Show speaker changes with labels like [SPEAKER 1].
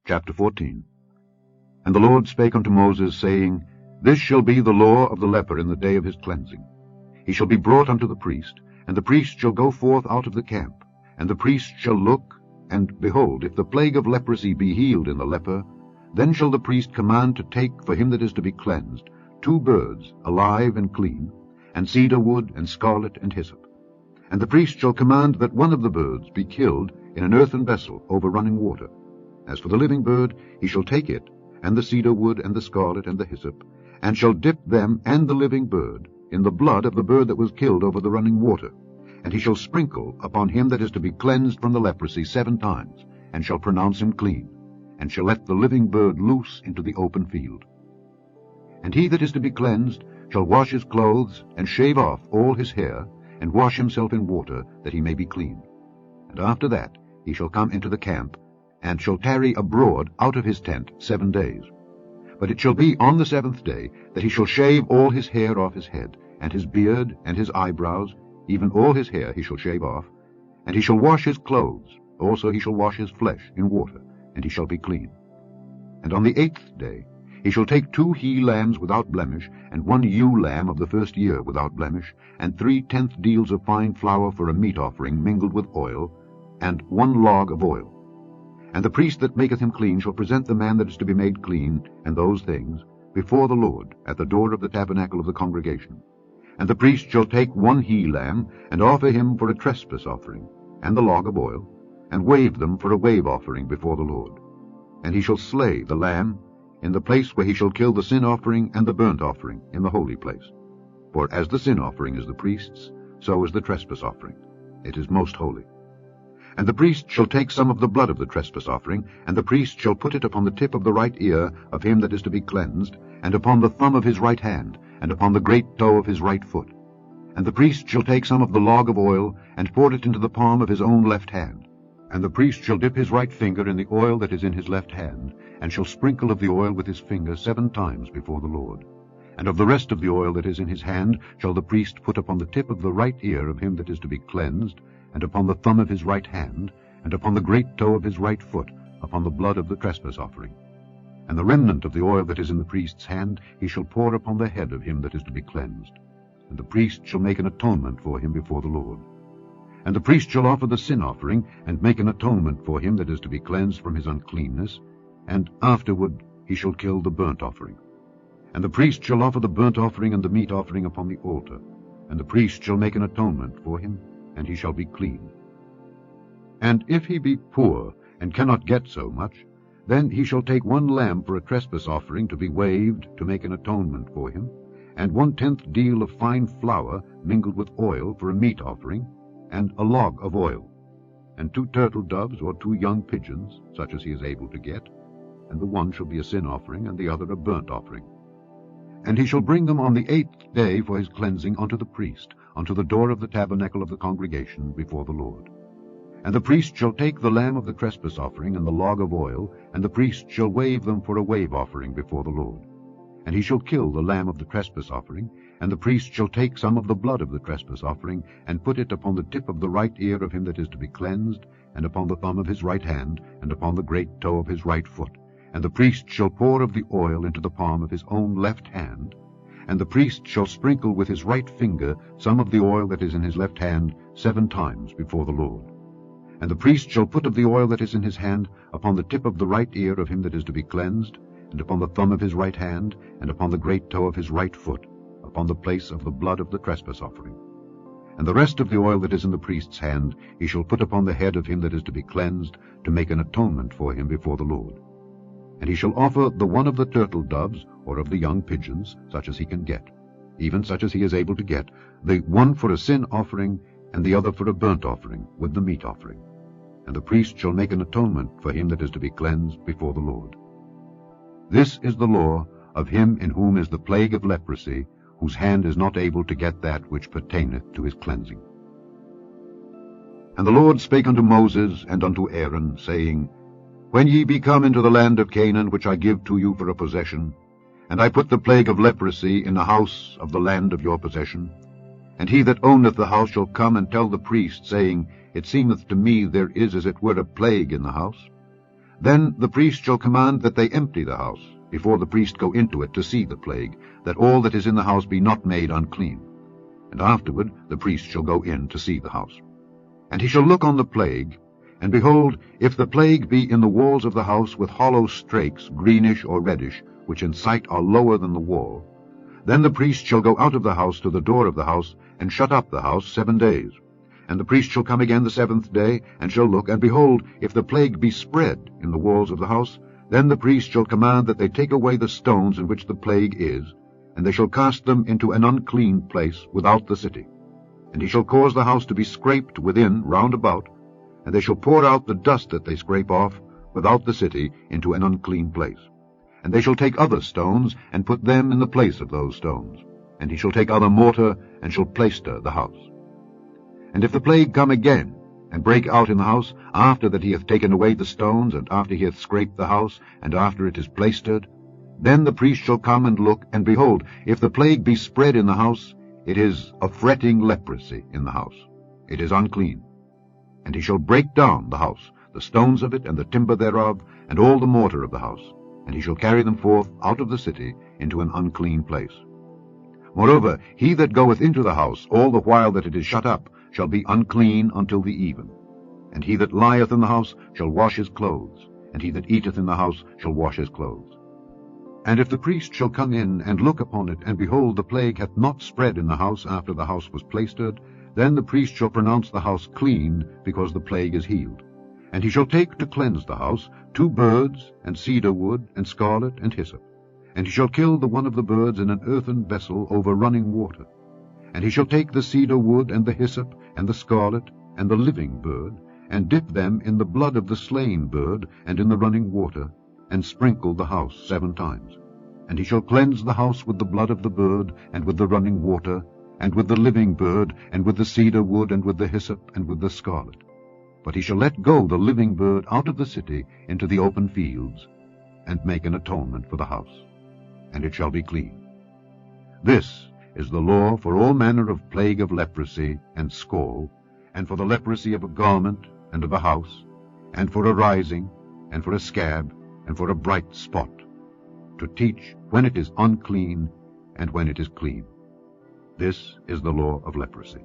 [SPEAKER 1] Chapter 14. And the Lord spake unto Moses, saying, This shall be the law of the leper in the day of his cleansing. He shall be brought unto the priest, and the priest shall go forth out of the camp, and the priest shall look, and behold, if the plague of leprosy be healed in the leper, then shall the priest command to take for him that is to be cleansed 2 birds, alive and clean, and cedar wood, and scarlet, and hyssop. And the priest shall command that one of the birds be killed in an earthen vessel over running water. As for the living bird, he shall take it, and the cedar wood, and the scarlet, and the hyssop, and shall dip them and the living bird in the blood of the bird that was killed over the running water. And he shall sprinkle upon him that is to be cleansed from the leprosy 7 times, and shall pronounce him clean, and shall let the living bird loose into the open field. And he that is to be cleansed shall wash his clothes, and shave off all his hair, and wash himself in water, that he may be clean. And after that he shall come into the camp, and shall tarry abroad out of his tent 7 days. But it shall be on the 7th day that he shall shave all his hair off his head, and his beard, and his eyebrows, even all his hair he shall shave off. And he shall wash his clothes, also he shall wash his flesh in water, and he shall be clean. And on the 8th day he shall take 2 he-lambs without blemish, and 1 ewe lamb of the first year without blemish, and 3/10 deals of fine flour for a meat offering mingled with oil, and 1 log of oil. And the priest that maketh him clean shall present the man that is to be made clean, and those things, before the Lord, at the door of the tabernacle of the congregation. And the priest shall take 1 he-lamb, and offer him for a trespass offering, and the log of oil, and wave them for a wave offering before the Lord. And he shall slay the lamb in the place where he shall kill the sin offering and the burnt offering in the holy place. For as the sin offering is the priest's, so is the trespass offering. It is most holy. And the priest shall take some of the blood of the trespass offering, and the priest shall put it upon the tip of the right ear of him that is to be cleansed, and upon the thumb of his right hand, and upon the great toe of his right foot. And the priest shall take some of the log of oil, and pour it into the palm of his own left hand. And the priest shall dip his right finger in the oil that is in his left hand, and shall sprinkle of the oil with his finger 7 times before the Lord. And of the rest of the oil that is in his hand shall the priest put upon the tip of the right ear of him that is to be cleansed, and upon the thumb of his right hand, and upon the great toe of his right foot, upon the blood of the trespass offering. And the remnant of the oil that is in the priest's hand he shall pour upon the head of him that is to be cleansed. And the priest shall make an atonement for him before the Lord. And the priest shall offer the sin offering, and make an atonement for him that is to be cleansed from his uncleanness, and afterward he shall kill the burnt offering. And the priest shall offer the burnt offering and the meat offering upon the altar, and the priest shall make an atonement for him, and he shall be clean. And if he be poor, and cannot get so much, then he shall take 1 lamb for a trespass offering to be waved, to make an atonement for him, and 1/10 deal of fine flour mingled with oil for a meat offering, and a log of oil, and 2 turtle doves or 2 young pigeons, such as he is able to get, and the one shall be a sin offering, and the other a burnt offering. And he shall bring them on the 8th day for his cleansing unto the priest, unto the door of the tabernacle of the congregation before the Lord. And the priest shall take the lamb of the trespass offering and the log of oil, and the priest shall wave them for a wave offering before the Lord. And he shall kill the lamb of the trespass offering, and the priest shall take some of the blood of the trespass offering, and put it upon the tip of the right ear of him that is to be cleansed, and upon the thumb of his right hand, and upon the great toe of his right foot. And the priest shall pour of the oil into the palm of his own left hand, and the priest shall sprinkle with his right finger some of the oil that is in his left hand 7 times before the Lord. And the priest shall put of the oil that is in his hand upon the tip of the right ear of him that is to be cleansed, and upon the thumb of his right hand, and upon the great toe of his right foot, upon the place of the blood of the trespass offering. And the rest of the oil that is in the priest's hand he shall put upon the head of him that is to be cleansed, to make an atonement for him before the Lord. And he shall offer the one of the turtle doves, or of the young pigeons, such as he can get, even such as he is able to get, the one for a sin offering, and the other for a burnt offering, with the meat offering. And the priest shall make an atonement for him that is to be cleansed before the Lord. This is the law of him in whom is the plague of leprosy, whose hand is not able to get that which pertaineth to his cleansing. And the Lord spake unto Moses and unto Aaron, saying, When ye be come into the land of Canaan, which I give to you for a possession, and I put the plague of leprosy in the house of the land of your possession, and he that owneth the house shall come and tell the priest, saying, It seemeth to me there is as it were a plague in the house, Then the priest shall command that they empty the house, before the priest go into it to see the plague, that all that is in the house be not made unclean. And afterward the priest shall go in to see the house. And he shall look on the plague, and behold, if the plague be in the walls of the house with hollow strakes, greenish or reddish, which in sight are lower than the wall, then the priest shall go out of the house to the door of the house, and shut up the house 7 days. And the priest shall come again the 7th day, and shall look, and behold, if the plague be spread in the walls of the house, then the priest shall command that they take away the stones in which the plague is, and they shall cast them into an unclean place without the city. And he shall cause the house to be scraped within round about, and they shall pour out the dust that they scrape off without the city into an unclean place. And they shall take other stones, and put them in the place of those stones. And he shall take other mortar, and shall plaister the house. And if the plague come again, and break out in the house, after that he hath taken away the stones, and after he hath scraped the house, and after it is plaistered, then the priest shall come and look, and behold, if the plague be spread in the house, it is a fretting leprosy in the house. It is unclean. And he shall break down the house, the stones of it, and the timber thereof, and all the mortar of the house, and he shall carry them forth out of the city into an unclean place. Moreover, he that goeth into the house all the while that it is shut up shall be unclean until the even. And he that lieth in the house shall wash his clothes, and he that eateth in the house shall wash his clothes. And if the priest shall come in and look upon it, and behold, the plague hath not spread in the house after the house was plaistered, then the priest shall pronounce the house clean, because the plague is healed. And he shall take to cleanse the house 2 birds, and cedar wood, and scarlet, and hyssop. And he shall kill the one of the birds in an earthen vessel over running water. And he shall take the cedar wood, and the hyssop, and the scarlet, and the living bird, and dip them in the blood of the slain bird, and in the running water, and sprinkle the house 7 times. And he shall cleanse the house with the blood of the bird, and with the running water, and with the living bird, and with the cedar wood, and with the hyssop, and with the scarlet. But he shall let go the living bird out of the city into the open fields, and make an atonement for the house, and it shall be clean. This is the law for all manner of plague of leprosy and scall, and for the leprosy of a garment and of a house, and for a rising, and for a scab, and for a bright spot, to teach when it is unclean and when it is clean. This is the law of leprosy.